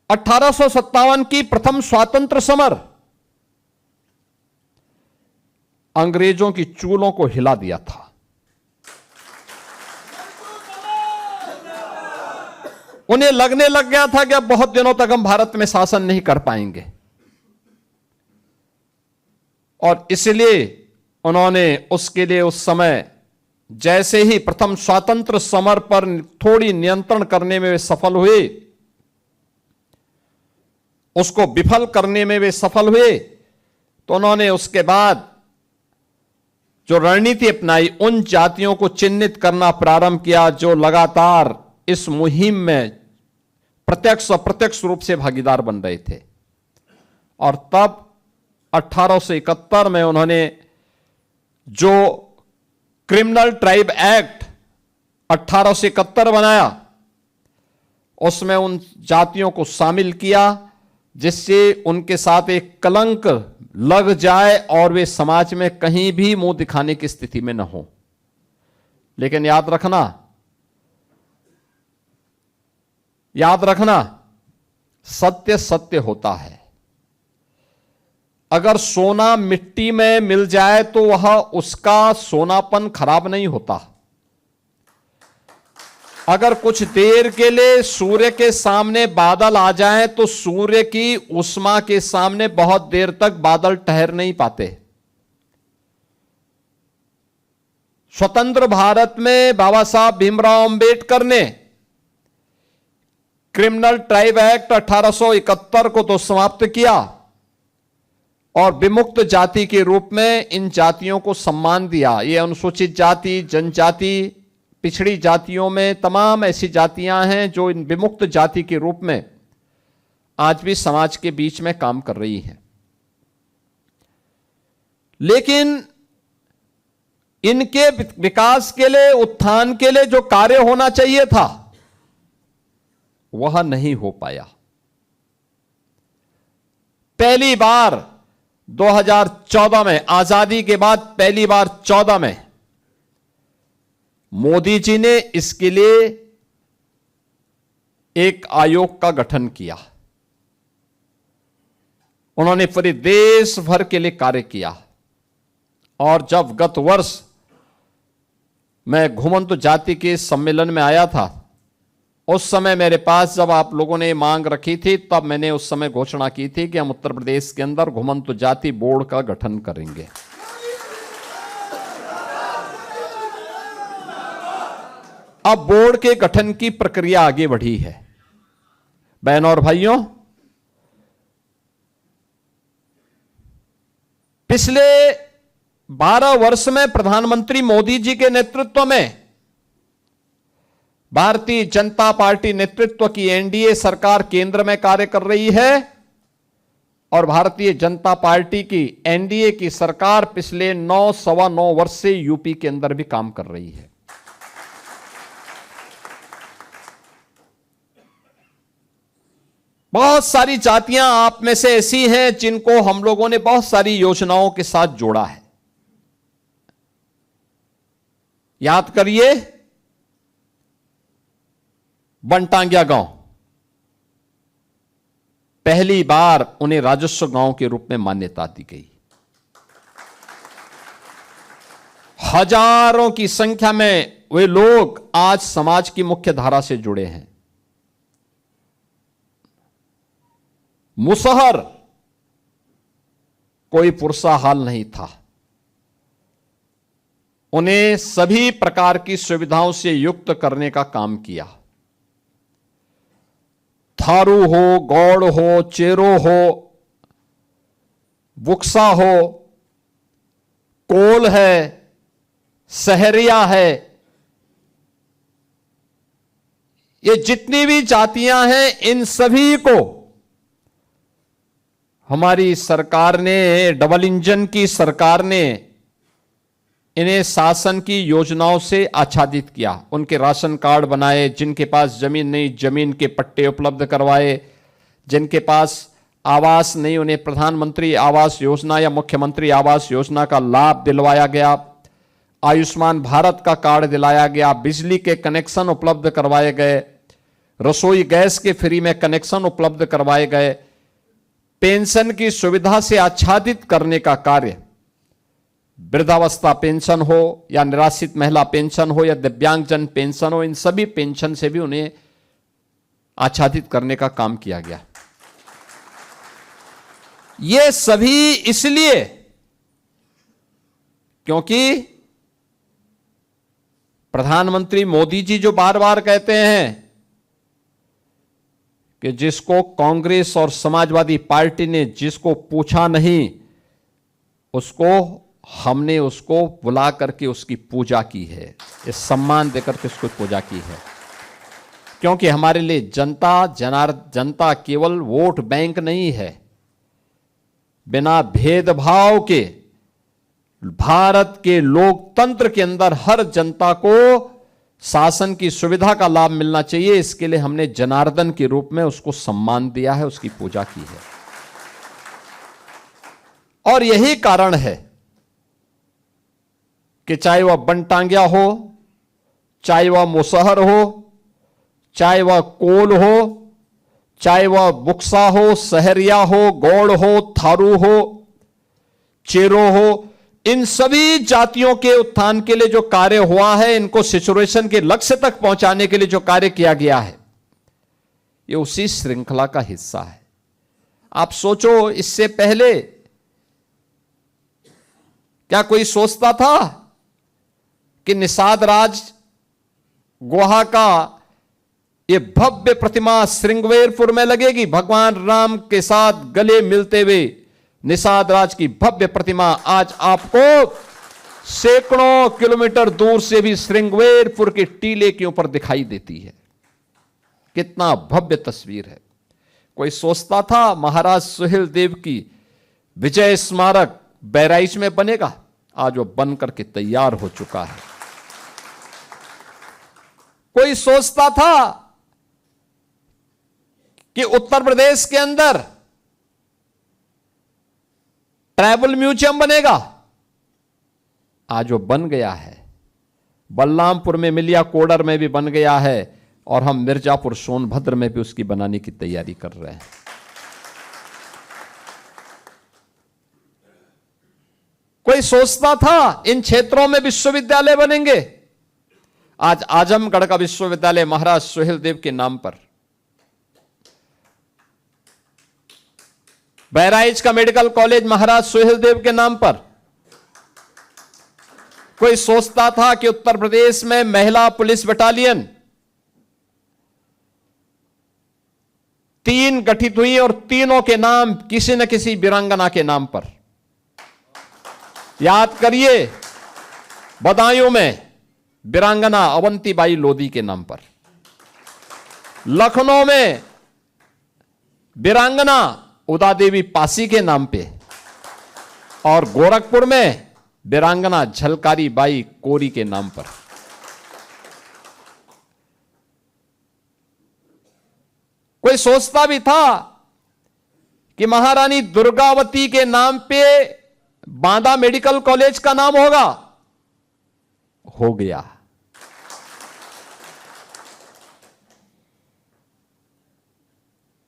1857 की प्रथम स्वातंत्र समर अंग्रेजों की चूलों को हिला दिया था। उन्हें लगने लग गया था कि अब बहुत दिनों तक हम भारत में शासन नहीं कर पाएंगे, और इसलिए उन्होंने उसके लिए उस समय जैसे ही प्रथम स्वातंत्र समर पर थोड़ी नियंत्रण करने में वे सफल हुए, उसको विफल करने में वे सफल हुए, तो उन्होंने उसके बाद जो रणनीति अपनाई, उन जातियों को चिन्हित करना प्रारंभ किया जो लगातार इस मुहिम में प्रत्यक्ष अप्रत्यक्ष रूप से भागीदार बन रहे थे। और तब 1871 में उन्होंने जो क्रिमिनल ट्राइब एक्ट 1871 बनाया, उसमें उन जातियों को शामिल किया जिससे उनके साथ एक कलंक लग जाए और वे समाज में कहीं भी मुंह दिखाने की स्थिति में न हो। लेकिन याद रखना सत्य सत्य होता है। अगर सोना मिट्टी में मिल जाए तो वह उसका सोनापन खराब नहीं होता। अगर कुछ देर के लिए सूर्य के सामने बादल आ जाएं तो सूर्य की उष्मा के सामने बहुत देर तक बादल ठहर नहीं पाते। स्वतंत्र भारत में बाबा साहब भीमराव अंबेडकर ने क्रिमिनल ट्राइब एक्ट 1871 को तो समाप्त किया और विमुक्त जाति के रूप में इन जातियों को सम्मान दिया। ये अनुसूचित जाति, जनजाति, पिछड़ी जातियों में तमाम ऐसी जातियां हैं जो इन विमुक्त जाति के रूप में आज भी समाज के बीच में काम कर रही हैं। लेकिन इनके विकास के लिए, उत्थान के लिए जो कार्य होना चाहिए था वह नहीं हो पाया। पहली बार 2014 में, आजादी के बाद पहली बार 14 में मोदी जी ने इसके लिए एक आयोग का गठन किया। उन्होंने पूरे देश भर के लिए कार्य किया। और जब गत वर्ष मैं घुमंतु जाति के सम्मेलन में आया था, उस समय मेरे पास जब आप लोगों ने मांग रखी थी, तब मैंने उस समय घोषणा की थी कि हम उत्तर प्रदेश के अंदर घुमंतु जाति बोर्ड का गठन करेंगे। अब बोर्ड के गठन की प्रक्रिया आगे बढ़ी है। बहनों और भाइयों, पिछले 12 वर्ष में प्रधानमंत्री मोदी जी के नेतृत्व में भारतीय जनता पार्टी नेतृत्व की एनडीए सरकार केंद्र में कार्य कर रही है और भारतीय जनता पार्टी की एनडीए की सरकार पिछले 9-9.25 वर्ष से यूपी के अंदर भी काम कर रही है। बहुत सारी जातियां आप में से ऐसी हैं जिनको हम लोगों ने बहुत सारी योजनाओं के साथ जोड़ा है। याद करिए, बनटांगिया गांव, पहली बार उन्हें राजस्व गांव के रूप में मान्यता दी गई। हजारों की संख्या में वे लोग आज समाज की मुख्य धारा से जुड़े हैं। मुसहर कोई पुरसा हाल नहीं था। उन्हें सभी प्रकार की सुविधाओं से युक्त करने का काम किया। थारू हो, गौड़ हो, चेरो हो, बुक्सा हो, कोल है, सहरिया है, ये जितनी भी जातियां हैं, इन सभी को हमारी सरकार ने, डबल इंजन की सरकार ने इन्हें शासन की योजनाओं से आच्छादित किया। उनके राशन कार्ड बनाए, जिनके पास जमीन नहीं जमीन के पट्टे उपलब्ध करवाए, जिनके पास आवास नहीं उन्हें प्रधानमंत्री आवास योजना या मुख्यमंत्री आवास योजना का लाभ दिलवाया गया, आयुष्मान भारत का कार्ड दिलाया गया, बिजली के कनेक्शन उपलब्ध करवाए गए, रसोई गैस के फ्री में कनेक्शन उपलब्ध करवाए गए, पेंशन की सुविधा से आच्छादित करने का कार्य, वृद्धावस्था पेंशन हो या निराश्रित महिला पेंशन हो या दिव्यांगजन पेंशन हो, इन सभी पेंशन से भी उन्हें आच्छादित करने का काम किया गया। ये सभी इसलिए क्योंकि प्रधानमंत्री मोदी जी जो बार बार कहते हैं कि जिसको कांग्रेस और समाजवादी पार्टी ने जिसको पूछा नहीं, हमने उसको बुला करके उसकी पूजा की है, इस सम्मान देकर के उसको पूजा की है। क्योंकि हमारे लिए जनता केवल वोट बैंक नहीं है। बिना भेदभाव के भारत के लोकतंत्र के अंदर हर जनता को शासन की सुविधा का लाभ मिलना चाहिए। इसके लिए हमने जनार्दन के रूप में उसको सम्मान दिया है, उसकी पूजा की है। और यही कारण है कि चाहे वह बनटांगिया हो, चाहे वह मुसहर हो, चाहे वह कोल हो, चाहे वह बुक्सा हो, सहरिया हो, गौड़ हो, थारू हो, चेरो हो, इन सभी जातियों के उत्थान के लिए जो कार्य हुआ है, इनको सिचुएशन के लक्ष्य तक पहुंचाने के लिए जो कार्य किया गया है, ये उसी श्रृंखला का हिस्सा है। आप सोचो, इससे पहले क्या कोई सोचता था कि निषाद राज गुहा का ये भव्य प्रतिमा श्रृंगवेरपुर में लगेगी? भगवान राम के साथ गले मिलते हुए निषाद राज की भव्य प्रतिमा आज आपको सैकड़ों किलोमीटर दूर से भी श्रृंगवेरपुर के टीले के ऊपर दिखाई देती है। कितना भव्य तस्वीर है। कोई सोचता था महाराज सुहेलदेव की विजय स्मारक बहराइच में बनेगा? आज वो बन करके तैयार हो चुका है। कोई सोचता था कि उत्तर प्रदेश के अंदर ट्राइबल म्यूजियम बनेगा? आज वो बन गया है। बलरामपुर में, मिलिया कोडर में भी बन गया है और हम मिर्जापुर सोनभद्र में भी उसकी बनाने की तैयारी कर रहे हैं। कोई सोचता था इन क्षेत्रों में विश्वविद्यालय बनेंगे? आज आजमगढ़ का विश्वविद्यालय महाराज सुहेलदेव के नाम पर, बहराइच का मेडिकल कॉलेज महाराज सुहेलदेव के नाम पर। कोई सोचता था कि उत्तर प्रदेश में महिला पुलिस बटालियन 3 गठित हुई और तीनों के नाम किसी न किसी वीरांगना के नाम पर। याद करिए, बदायूं में वीरांगना अवंतीबाई लोधी के नाम पर, लखनऊ में वीरांगना उदा देवी पासी के नाम पे, और गोरखपुर में वीरांगना झलकारी बाई कोरी के नाम पर। कोई सोचता भी था कि महारानी दुर्गावती के नाम पे बांदा मेडिकल कॉलेज का नाम होगा? हो गया।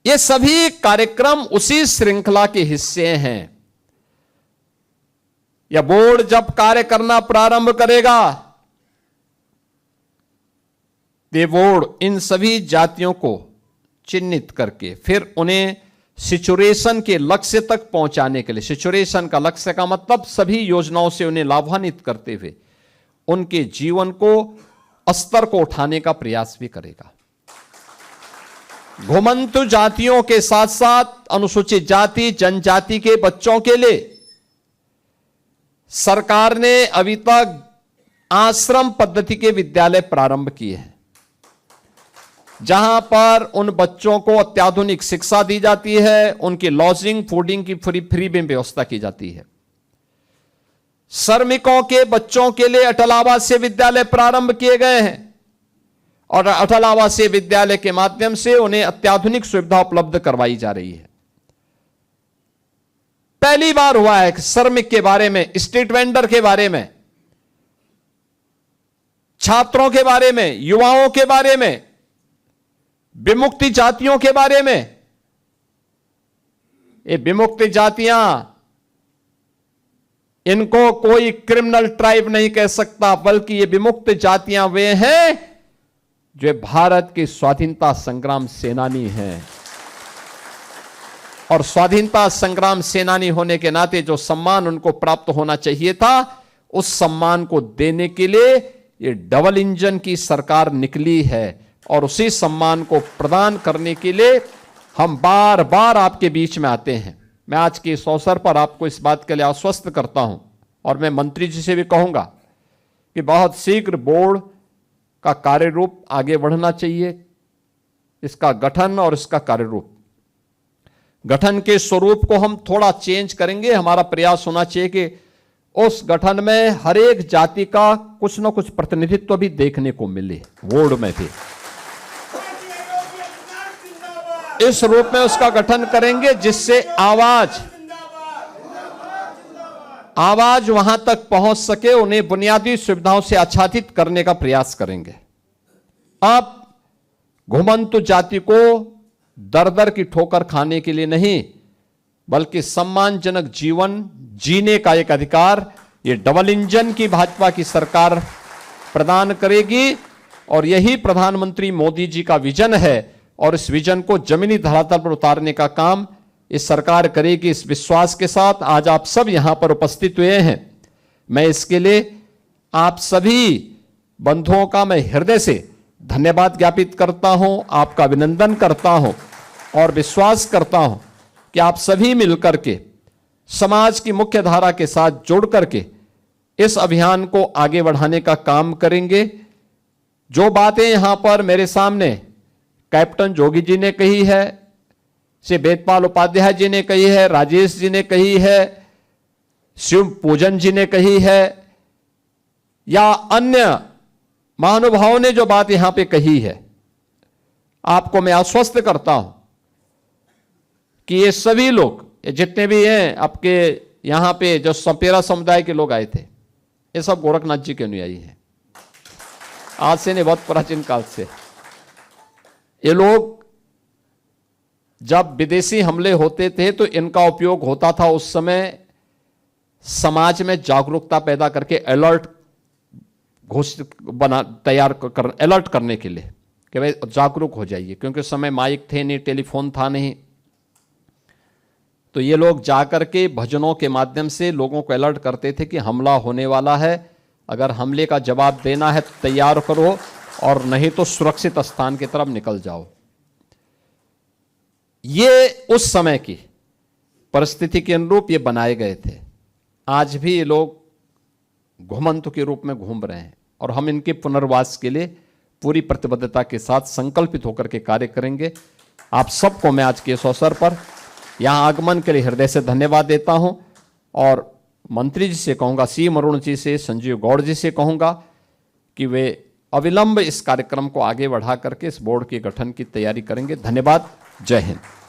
ये सभी कार्यक्रम उसी श्रृंखला के हिस्से हैं। यह बोर्ड जब कार्य करना प्रारंभ करेगा, ये बोर्ड इन सभी जातियों को चिन्हित करके फिर उन्हें सिचुएशन के लक्ष्य तक पहुंचाने के लिए, सिचुएशन का लक्ष्य का मतलब सभी योजनाओं से उन्हें लाभान्वित करते हुए उनके जीवन को स्तर को उठाने का प्रयास भी करेगा। घुमंतु जातियों के साथ साथ अनुसूचित जाति जनजाति के बच्चों के लिए सरकार ने अभी तक आश्रम पद्धति के विद्यालय प्रारंभ किए हैं, जहां पर उन बच्चों को अत्याधुनिक शिक्षा दी जाती है, उनकी लॉजिंग फूडिंग की फ्री में व्यवस्था की जाती है। श्रमिकों के बच्चों के लिए अटल आवासीय विद्यालय प्रारंभ किए गए हैं और अटल आवासीय विद्यालय के माध्यम से उन्हें अत्याधुनिक सुविधा उपलब्ध करवाई जा रही है। पहली बार हुआ है कि श्रमिक के बारे में, स्ट्रीट वेंडर के बारे में, छात्रों के बारे में, युवाओं के बारे में विमुक्ति जातियों के बारे में। ये विमुक्ति जातियां, इनको कोई क्रिमिनल ट्राइब नहीं कह सकता, बल्कि ये विमुक्त जातियां वे हैं जो भारत के स्वाधीनता संग्राम सेनानी हैं। और स्वाधीनता संग्राम सेनानी होने के नाते जो सम्मान उनको प्राप्त होना चाहिए था, उस सम्मान को देने के लिए ये डबल इंजन की सरकार निकली है। और उसी सम्मान को प्रदान करने के लिए हम बार बार आपके बीच में आते हैं। मैं आज के इस अवसर पर आपको इस बात के लिए आश्वस्त करता हूं, और मैं मंत्री जी से भी कहूंगा कि बहुत शीघ्र बोर्ड का कार्य रूप आगे बढ़ना चाहिए। इसका गठन और इसका कार्य रूप, गठन के स्वरूप को हम थोड़ा चेंज करेंगे। हमारा प्रयास होना चाहिए कि उस गठन में हर एक जाति का कुछ न कुछ प्रतिनिधित्व भी देखने को मिले, बोर्ड में भी। इस रूप में उसका गठन करेंगे जिससे आवाज वहां तक पहुंच सके, उन्हें बुनियादी सुविधाओं से आच्छादित करने का प्रयास करेंगे। अब घुमंतु जाति को दर दर की ठोकर खाने के लिए नहीं, बल्कि सम्मानजनक जीवन जीने का एक अधिकार ये डबल इंजन की भाजपा की सरकार प्रदान करेगी। और यही प्रधानमंत्री मोदी जी का विजन है, और इस विजन को जमीनी धरातल पर उतारने का काम इस सरकार करेगी। इस विश्वास के साथ आज आप सब यहां पर उपस्थित हुए हैं। मैं इसके लिए आप सभी बंधुओं का मैं हृदय से धन्यवाद ज्ञापित करता हूं, आपका अभिनंदन करता हूं, और विश्वास करता हूं कि आप सभी मिलकर के समाज की मुख्य धारा के साथ जुड़ करके इस अभियान को आगे बढ़ाने का काम करेंगे। जो बातें यहां पर मेरे सामने कैप्टन जोगी जी ने कही है, श्री वेदपाल उपाध्याय जी ने कही है, राजेश जी ने कही है, शिव पूजन जी ने कही है, या अन्य महानुभावों ने जो बात यहां पे कही है, आपको मैं आश्वस्त करता हूं कि ये सभी लोग, ये जितने भी हैं आपके यहां पे जो सपेरा समुदाय के लोग आए थे, ये सब गोरखनाथ जी के अनुयायी हैं। आज से नहीं, बहुत प्राचीन काल से। ये लोग जब विदेशी हमले होते थे तो इनका उपयोग होता था उस समय समाज में जागरूकता पैदा करके अलर्ट घोषित अलर्ट करने के लिए कि भाई जागरूक हो जाइए, क्योंकि उस समय माइक थे नहीं, टेलीफोन था नहीं। तो ये लोग जाकर के भजनों के माध्यम से लोगों को अलर्ट करते थे कि हमला होने वाला है, अगर हमले का जवाब देना है तो तैयार करो, और नहीं तो सुरक्षित स्थान की तरफ निकल जाओ। ये उस समय की परिस्थिति के अनुरूप ये बनाए गए थे। आज भी ये लोग घुमंतु के रूप में घूम रहे हैं, और हम इनके पुनर्वास के लिए पूरी प्रतिबद्धता के साथ संकल्पित होकर के कार्य करेंगे। आप सबको मैं आज के इस अवसर पर यहां आगमन के लिए हृदय से धन्यवाद देता हूं, और मंत्री जी से कहूंगा, सी अरुण जी से, संजीव गौड़ जी से कहूंगा कि वे अविलंब इस कार्यक्रम को आगे बढ़ा करके इस बोर्ड के गठन की तैयारी करेंगे। धन्यवाद। जय हिंद।